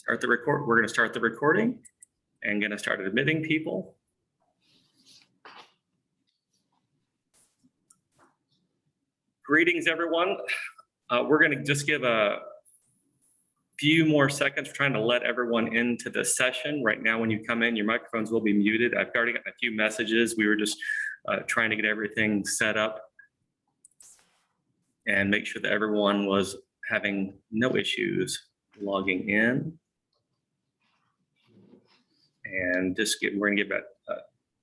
We're going to start the recording and going to start admitting people. Greetings, everyone. We're going to just give a few more seconds trying to let everyone into the session. Right now, when you come in, your microphones will be muted. I've already gotten a few messages. We were just trying to get everything set up and make sure that everyone was having no issues logging in. And we're gonna give about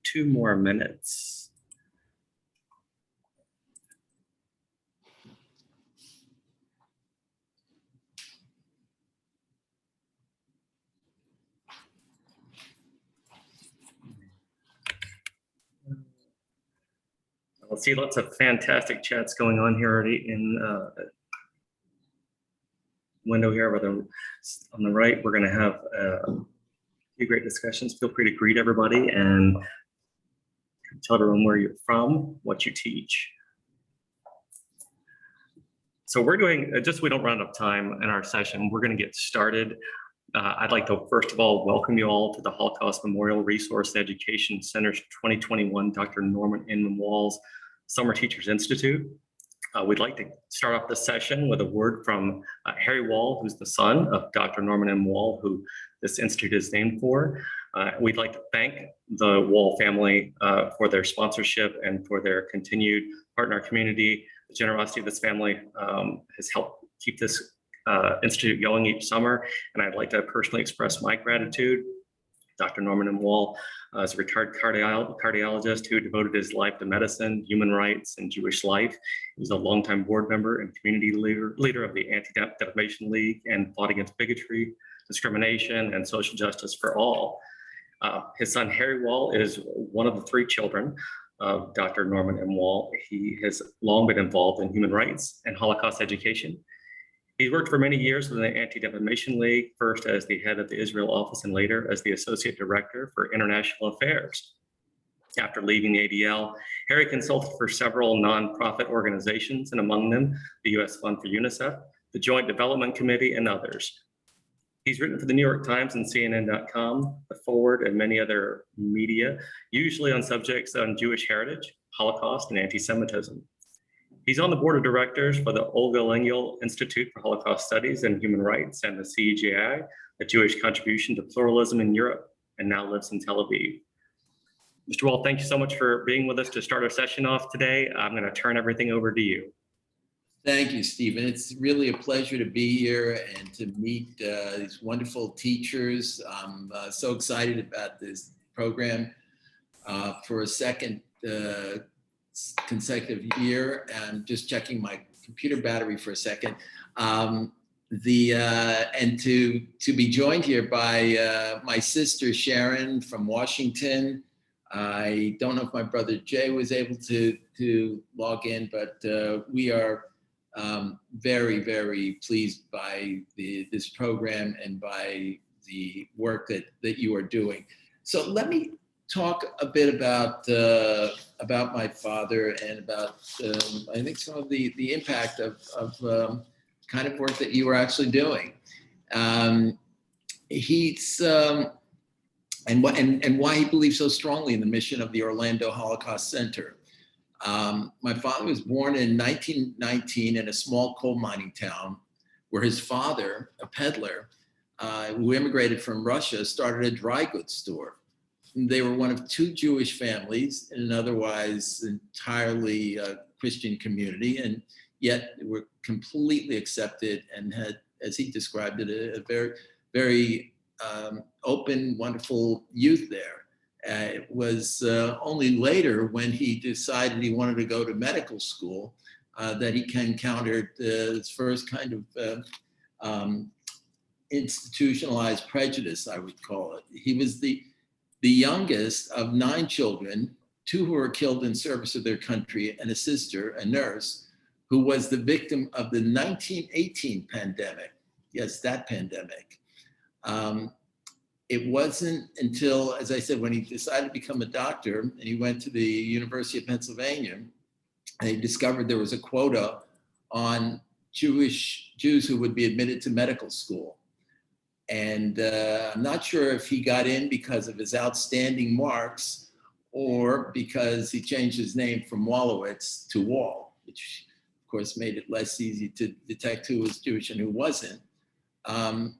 2 more minutes. We'll see lots of fantastic chats going on here already in window here on the right. We're gonna have few great discussions. Feel free to greet everybody and tell everyone where you're from, what you teach. So we're doing, just so we don't run out of time in our session, we're going to get started. I'd like to first of all welcome you all to the Holocaust Memorial Resource Education Center's 2021 Dr. Norman N. Wall's Summer Teachers Institute. We'd like to start off this session with a word from Harry Wall, who's the son of Dr. Norman M. Wall, who this institute is named for. We'd like to thank the Wall family for their sponsorship and for their continued part in our community. The generosity of this family has helped keep this institute going each summer, and I'd like to personally express my gratitude. Dr. Norman M. Wall is a retired cardiologist who devoted his life to medicine, human rights, and Jewish life. He was a longtime board member and community leader of the Anti-Defamation League and fought against bigotry, discrimination, and social justice for all. His son, Harry Wall, is one of the 3 children of Dr. Norman M. Wall. He has long been involved in human rights and Holocaust education. He worked for many years with the Anti-Defamation League, first as the head of the Israel office and later as the associate director for international affairs. After leaving the ADL, Harry consulted for several nonprofit organizations, and among them, the U.S. Fund for UNICEF, the Joint Development Committee, and others. He's written for the New York Times and CNN.com, The Forward, and many other media, usually on subjects on Jewish heritage, Holocaust, and anti-Semitism. He's on the board of directors for the Olga Lengyel Institute for Holocaust Studies and Human Rights and the CEJI, a Jewish contribution to pluralism in Europe, and now lives in Tel Aviv. Mr. Wall, thank you so much for being with us to start our session off today. I'm going to turn everything over to you. Thank you, Stephen. It's really a pleasure to be here and to meet these wonderful teachers. I'm so excited about this program for a second consecutive year. I'm just checking my computer battery for a second. And to be joined here by my sister Sharon from Washington. I don't know if my brother Jay was able to log in, but we are very, very pleased by this program and by the work that you are doing. So let me talk a bit about my father and about I think some of the impact of kind of work that you are actually doing. He's and why he believes so strongly in the mission of the Orlando Holocaust Center. My father was born in 1919 in a small coal mining town where his father, a peddler who immigrated from Russia, started a dry goods store. They were one of 2 Jewish families in an otherwise entirely Christian community, and yet were completely accepted and had, as he described it, a very, very open, wonderful youth there. It was only later when he decided he wanted to go to medical school that he encountered his first kind of institutionalized prejudice, I would call it. He was the youngest of 9 children, 2 who were killed in service of their country, and a sister, a nurse, who was the victim of the 1918 pandemic. Yes, that pandemic. It wasn't until, as I said, when he decided to become a doctor and he went to the University of Pennsylvania, and he discovered there was a quota on Jews who would be admitted to medical school. And I'm not sure if he got in because of his outstanding marks or because he changed his name from Wallowitz to Wall, which of course made it less easy to detect who was Jewish and who wasn't. In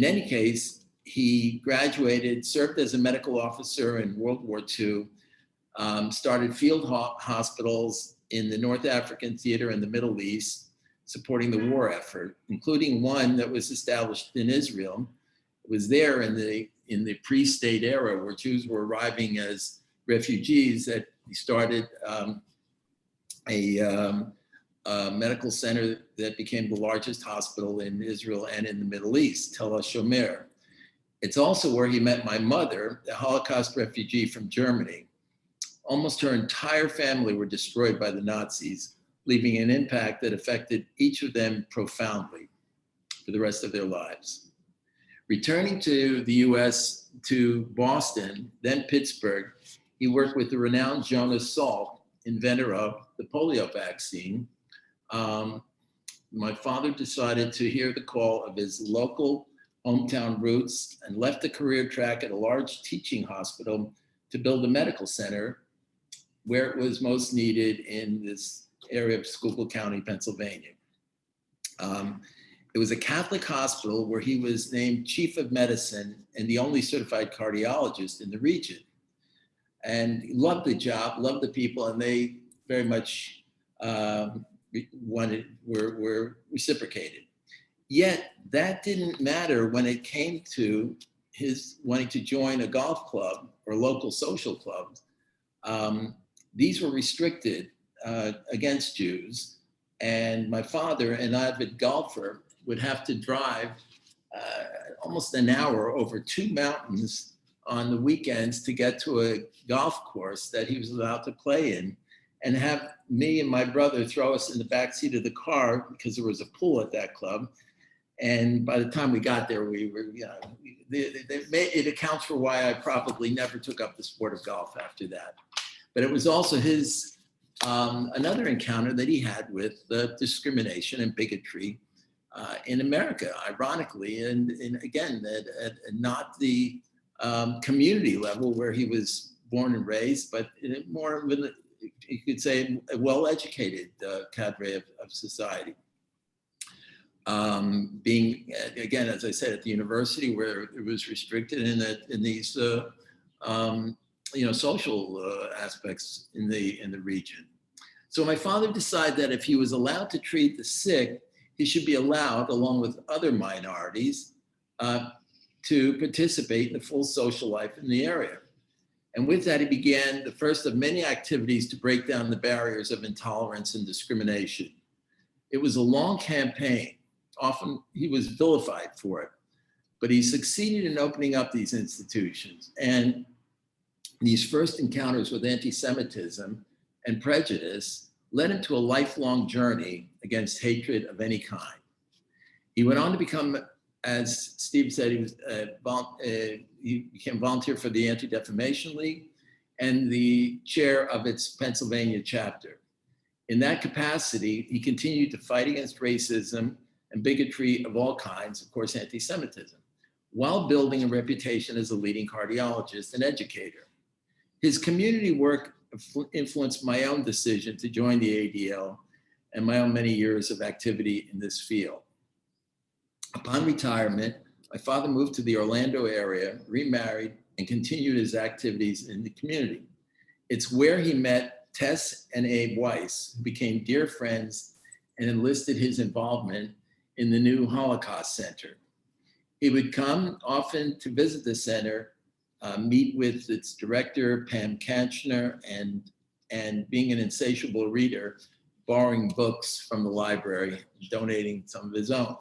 any case, he graduated, served as a medical officer in World War II, started field hospitals in the North African theater and the Middle East, supporting the war effort, including one that was established in Israel. It was there in the pre-state era where Jews were arriving as refugees that he started a medical center that became the largest hospital in Israel and in the Middle East, Tel HaShomer. It's also where he met my mother, a Holocaust refugee from Germany. Almost her entire family were destroyed by the Nazis, leaving an impact that affected each of them profoundly for the rest of their lives. Returning to the US, to Boston, then Pittsburgh, he worked with the renowned Jonas Salk, inventor of the polio vaccine. My father decided to hear the call of his local hometown roots and left the career track at a large teaching hospital to build a medical center where it was most needed in this area of Schuylkill County, Pennsylvania. It was a Catholic hospital where he was named chief of medicine and the only certified cardiologist in the region. And he loved the job, loved the people, and they very much were reciprocated. Yet that didn't matter when it came to his wanting to join a golf club or local social clubs. These were restricted against Jews. And my father, an avid golfer, would have to drive almost an hour over 2 mountains on the weekends to get to a golf course that he was allowed to play in, and have me and my brother throw us in the back seat of the car because there was a pool at that club. And by the time we got there, we were, it accounts for why I probably never took up the sport of golf after that. But it was also his, another encounter that he had with discrimination and bigotry in America, ironically, and again, at not the community level where he was born and raised, but more of an, you could say, a well-educated cadre of society. Being, again, as I said, at the university where it was restricted in these social aspects in the region. So my father decided that if he was allowed to treat the sick, he should be allowed, along with other minorities, to participate in the full social life in the area. And with that, he began the first of many activities to break down the barriers of intolerance and discrimination. It was a long campaign. Often he was vilified for it, but he succeeded in opening up these institutions. And these first encounters with anti-Semitism and prejudice led him to a lifelong journey against hatred of any kind. He went on to become, as Steve said, he became volunteer for the Anti-Defamation League and the chair of its Pennsylvania chapter. In that capacity, he continued to fight against racism and bigotry of all kinds, of course, anti-Semitism, while building a reputation as a leading cardiologist and educator. His community work influenced my own decision to join the ADL and my own many years of activity in this field. Upon retirement, my father moved to the Orlando area, remarried, and continued his activities in the community. It's where he met Tess and Abe Weiss, who became dear friends and enlisted his involvement in the new Holocaust Center. He would come often to visit the center, meet with its director, Pam Kanchner, and being an insatiable reader, borrowing books from the library, donating some of his own.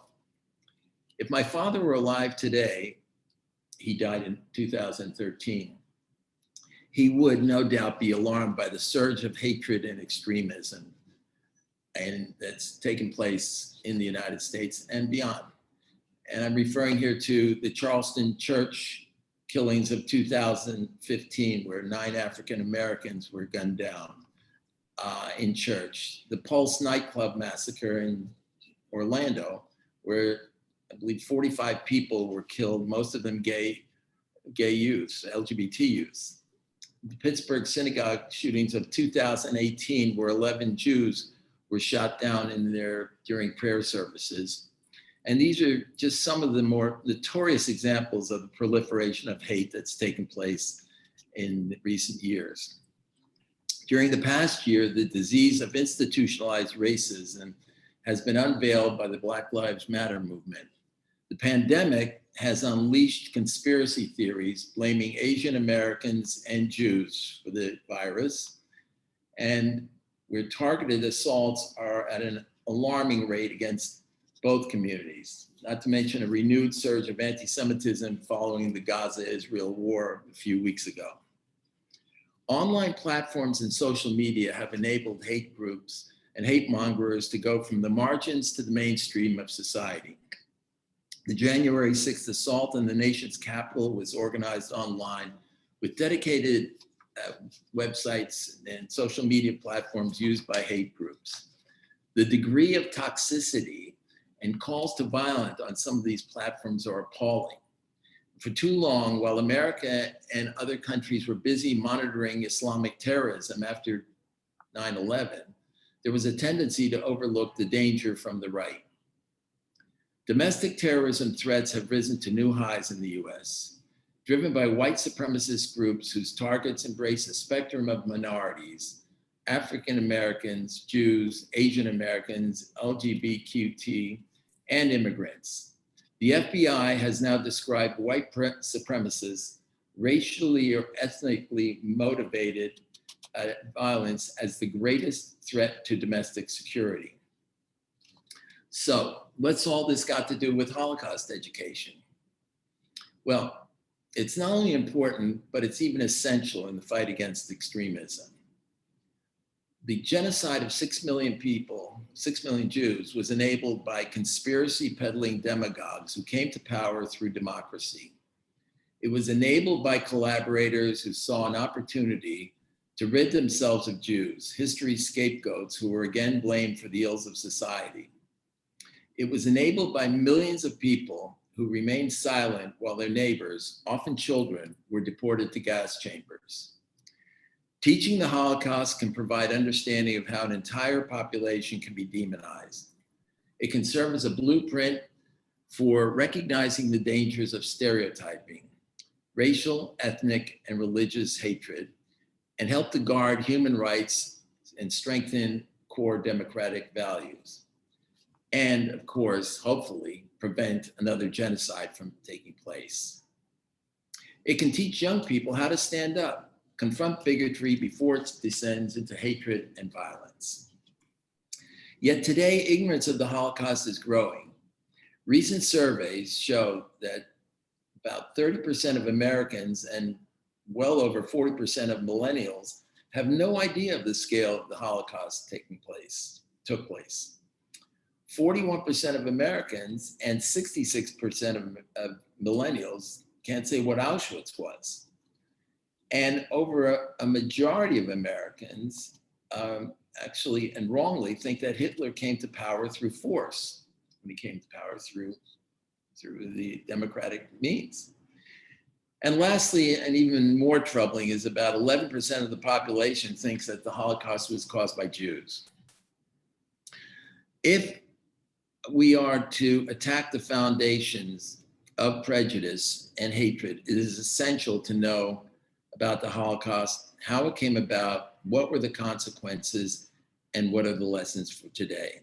If my father were alive today, he died in 2013, he would no doubt be alarmed by the surge of hatred and extremism and that's taken place in the United States and beyond. And I'm referring here to the Charleston church killings of 2015, where 9 African Americans were gunned down in church. The Pulse nightclub massacre in Orlando, where I believe 45 people were killed, most of them gay youth, LGBT youth. The Pittsburgh synagogue shootings of 2018, where 11 Jews were shot down during prayer services. And these are just some of the more notorious examples of the proliferation of hate that's taken place in recent years. During the past year, the disease of institutionalized racism has been unveiled by the Black Lives Matter movement. The pandemic has unleashed conspiracy theories blaming Asian Americans and Jews for the virus, and where targeted assaults are at an alarming rate against both communities, not to mention a renewed surge of anti-Semitism following the Gaza-Israel war a few weeks ago. Online platforms and social media have enabled hate groups and hate mongers to go from the margins to the mainstream of society. The January 6th assault on the nation's capital was organized online with dedicated websites and social media platforms used by hate groups. The degree of toxicity and calls to violence on some of these platforms are appalling. For too long, while America and other countries were busy monitoring Islamic terrorism after 9/11, there was a tendency to overlook the danger from the right. Domestic terrorism threats have risen to new highs in the US, driven by white supremacist groups whose targets embrace a spectrum of minorities: African Americans, Jews, Asian Americans, LGBTQ, and immigrants. The FBI has now described white supremacists, racially or ethnically motivated violence as the greatest threat to domestic security. So, what's all this got to do with Holocaust education? Well, it's not only important, but it's even essential in the fight against extremism. The genocide of 6 million people, 6 million Jews, was enabled by conspiracy peddling demagogues who came to power through democracy. It was enabled by collaborators who saw an opportunity to rid themselves of Jews, history's scapegoats who were again blamed for the ills of society. It was enabled by millions of people who remained silent while their neighbors, often children, were deported to gas chambers. Teaching the Holocaust can provide understanding of how an entire population can be demonized. It can serve as a blueprint for recognizing the dangers of stereotyping, racial, ethnic, and religious hatred, and help to guard human rights and strengthen core democratic values. And of course, hopefully, prevent another genocide from taking place. It can teach young people how to stand up, confront bigotry before it descends into hatred and violence. Yet today, ignorance of the Holocaust is growing. Recent surveys show that about 30% of Americans and well over 40% of millennials have no idea of the scale of the Holocaust took place. 41% of Americans and 66% of millennials can't say what Auschwitz was. And over a majority of Americans actually and wrongly think that Hitler came to power through force, when he came to power through the democratic means. And lastly, and even more troubling, is about 11% of the population thinks that the Holocaust was caused by Jews. If we are to attack the foundations of prejudice and hatred, it is essential to know about the Holocaust, how it came about, what were the consequences, and what are the lessons for today.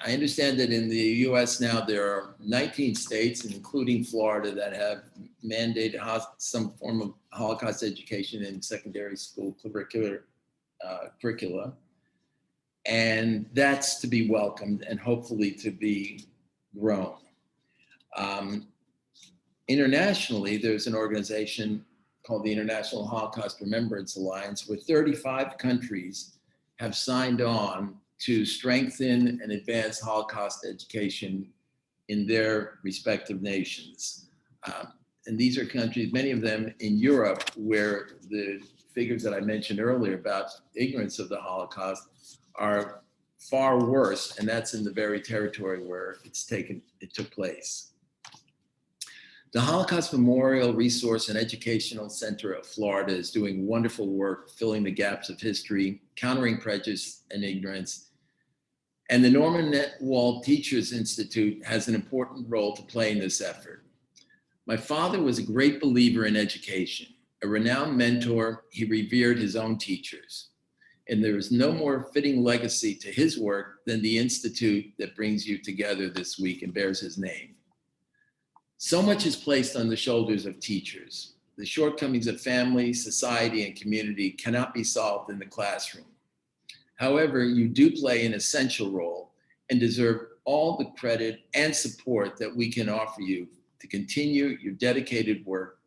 I understand that in the US now there are 19 states, including Florida, that have mandated some form of Holocaust education in secondary school curricula. And that's to be welcomed and hopefully to be grown. Internationally, there's an organization called the International Holocaust Remembrance Alliance, where 35 countries have signed on to strengthen and advance Holocaust education in their respective nations. And these are countries, many of them in Europe, where the figures that I mentioned earlier about ignorance of the Holocaust are far worse, and that's in the very territory where it took place. The Holocaust Memorial Resource and Educational Center of Florida is doing wonderful work filling the gaps of history, countering prejudice and ignorance. And the Norman Wall Teachers Institute has an important role to play in this effort. My father was a great believer in education. A renowned mentor, he revered his own teachers. And there is no more fitting legacy to his work than the institute that brings you together this week and bears his name. So much is placed on the shoulders of teachers. The shortcomings of family, society, and community cannot be solved in the classroom. However, you do play an essential role and deserve all the credit and support that we can offer you to continue your dedicated work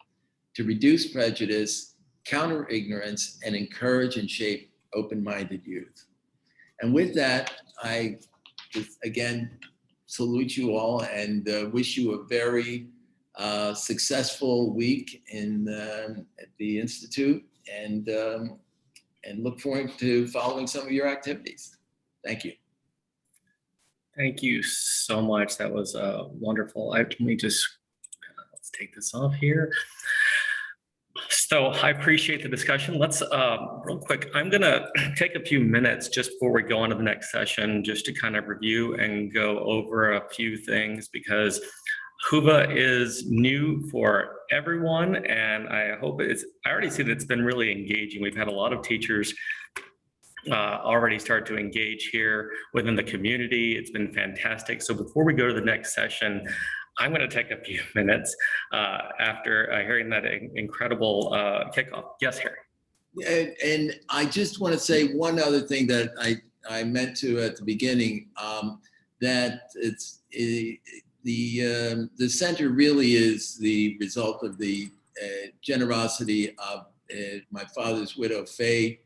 to reduce prejudice, counter ignorance, and encourage and shape open-minded youth. And with that, I just again salute you all and wish you a very successful week at the Institute, and look forward to following some of your activities. Thank you. Thank you so much. That was wonderful. Let me just, let's take this off here. So I appreciate the discussion. Let's real quick, I'm gonna take a few minutes just before we go on to the next session, just to kind of review and go over a few things, because HUVA is new for everyone, and I hope I already see that it's been really engaging. We've had a lot of teachers already start to engage here within the community. It's been fantastic. So before we go to the next session, I'm going to take a few minutes after hearing that incredible kickoff. Yes, Harry. And I just want to say one other thing that I meant to at the beginning, that it's the center really is the result of the generosity of my father's widow, Faye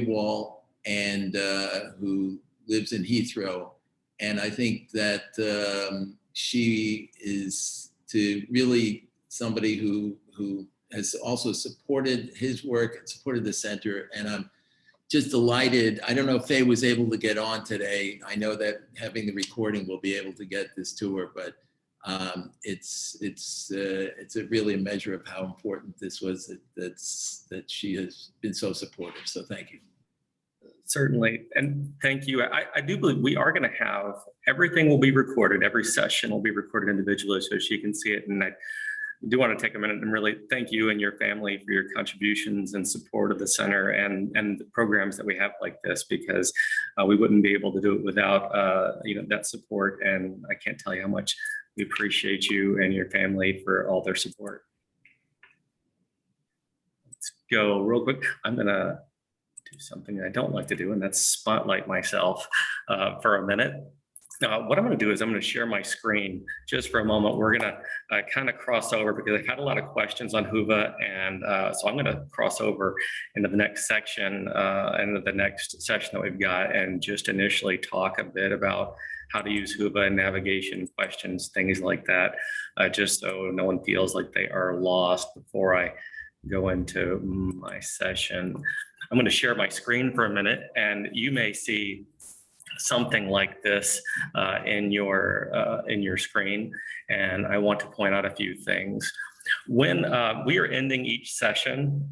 Wall, and who lives in Heathrow. And I think that she is really somebody who has also supported his work and supported the center. And I'm just delighted. I don't know if Faye was able to get on today. I know that having the recording, we'll be able to get this to her, but it's really a measure of how important this was that she has been so supportive. So thank you. Certainly, and thank you. I do believe we are going to have, everything will be recorded. Every session will be recorded individually so she can see it. And I do want to take a minute and really thank you and your family for your contributions and support of the center and the programs that we have like this, because we wouldn't be able to do it without that support. And I can't tell you how much we appreciate you and your family for all their support. Let's go real quick. I'm going to do something I don't like to do, and that's spotlight myself for a minute. What I'm going to do is I'm going to share my screen just for a moment. We're going to kind of cross over because I've had a lot of questions on HUVA, and so I'm going to cross over into the next section and the next session that we've got, and just initially talk a bit about how to use HUVA and navigation questions, things like that, just so no one feels like they are lost before I go into my session. I'm going to share my screen for a minute, and you may see something like this in your screen. And I want to point out a few things. When we are ending each session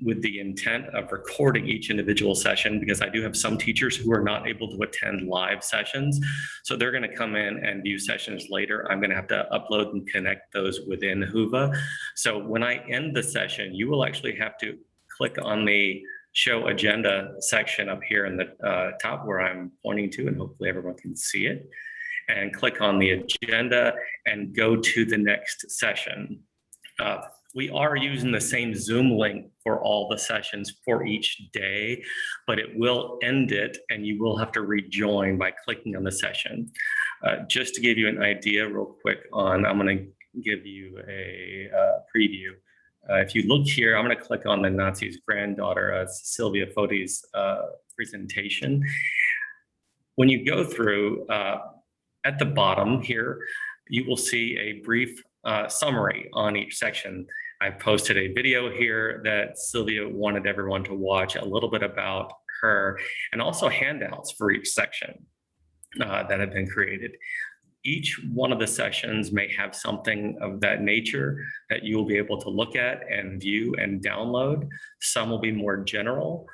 with the intent of recording each individual session, because I do have some teachers who are not able to attend live sessions. So they're going to come in and view sessions later. I'm going to have to upload and connect those within HUVA. So when I end the session, you will actually have to click on the show agenda section up here in the top where I'm pointing to, and hopefully everyone can see it, and click on the agenda and go to the next session. We are using the same Zoom link for all the sessions for each day, but it will end it and you will have to rejoin by clicking on the session. Just to give you an idea real quick I'm going to give you a preview. If you look here, I'm going to click on the Nazi's granddaughter, Sylvia Fodi's presentation. When you go through, at the bottom here, you will see a brief summary on each section. I posted a video here that Sylvia wanted everyone to watch, a little bit about occur, and also handouts for each section that have been created. Each one of the sessions may have something of that nature that you will be able to look at and view and download. Some will be more general.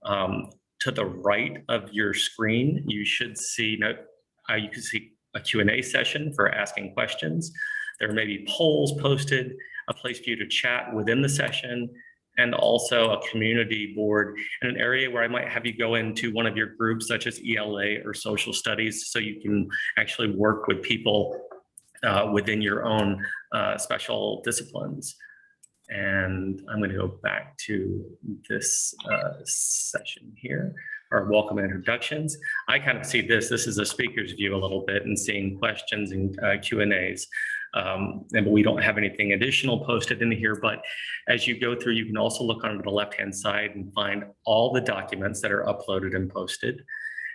To the right of your screen, you should see, you can see a Q&A session for asking questions. There may be polls posted, a place for you to chat within the session, and also a community board in an area where I might have you go into one of your groups, such as ELA or social studies, so you can actually work with people within your own special disciplines. And I'm going to go back to this session here, our welcome introductions. I kind of see this is a speaker's view a little bit, and seeing questions and Q&As. And we don't have anything additional posted in here, but as you go through, you can also look on the left-hand side and find all the documents that are uploaded and posted,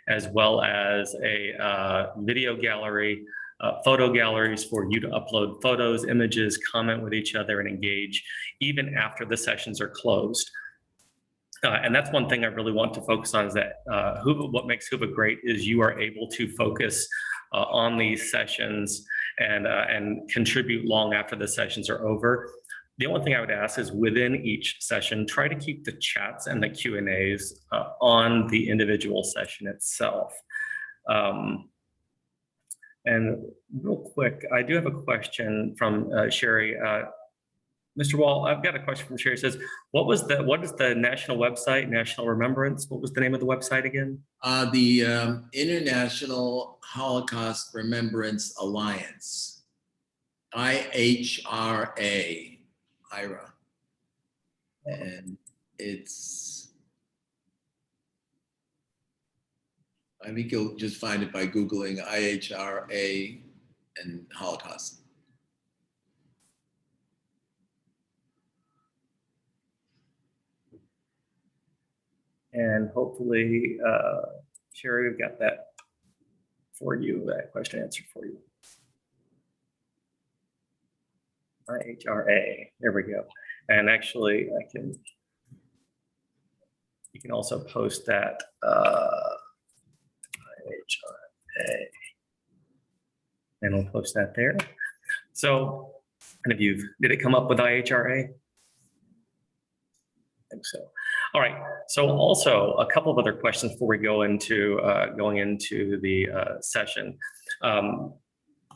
as well as a video gallery, photo galleries for you to upload photos, images, comment with each other, and engage even after the sessions are closed. And that's one thing I really want to focus on, is that what makes Hoover great is you are able to focus on these sessions and contribute long after the sessions are over. The only thing I would ask is, within each session, try to keep the chats and the Q&As on the individual session itself. And real quick, I do have a question from Sherry. Mr. Wall, I've got a question from Sherry. It says, what is the national website, National Remembrance? What was the name of the website again? The International Holocaust Remembrance Alliance, IHRA, IRA. And it's, I think you'll just find it by Googling IHRA and Holocaust. And hopefully, Sherry, we've got that for you, that question answered for you. IHRA, there we go. And actually, you can also post that IHRA, and we'll post that there. So, and did it come up with IHRA? I think so. All right. So also a couple of other questions before we go into going into the session.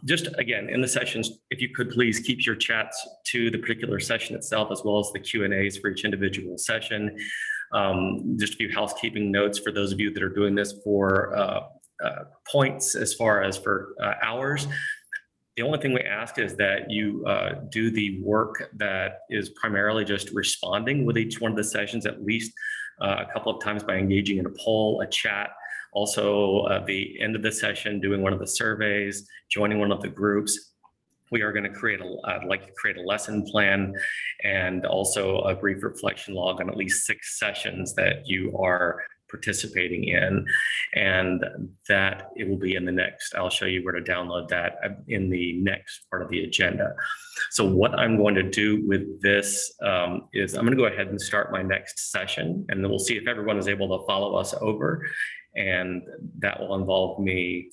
Just again, in the sessions, if you could please keep your chats to the particular session itself, as well as the Q&As for each individual session. Just a few housekeeping notes for those of you that are doing this for points as far as for hours. The only thing we ask is that you do the work that is primarily just responding with each one of the sessions at least a couple of times by engaging in a poll, a chat, also the end of the session, doing one of the surveys, joining one of the groups. We are going to I'd like to create a lesson plan and also a brief reflection log on at least 6 sessions that you are participating in, and that it will be in the next, I'll show you where to download that in the next part of the agenda. So what I'm going to do with this is I'm going to go ahead and start my next session, and then we'll see if everyone is able to follow us over, and that will involve me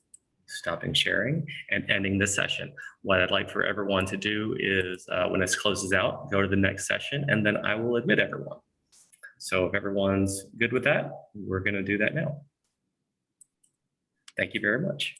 stopping sharing and ending the session. What I'd like for everyone to do is when this closes out, go to the next session, and then I will admit everyone. So if everyone's good with that, we're going to do that now. Thank you very much.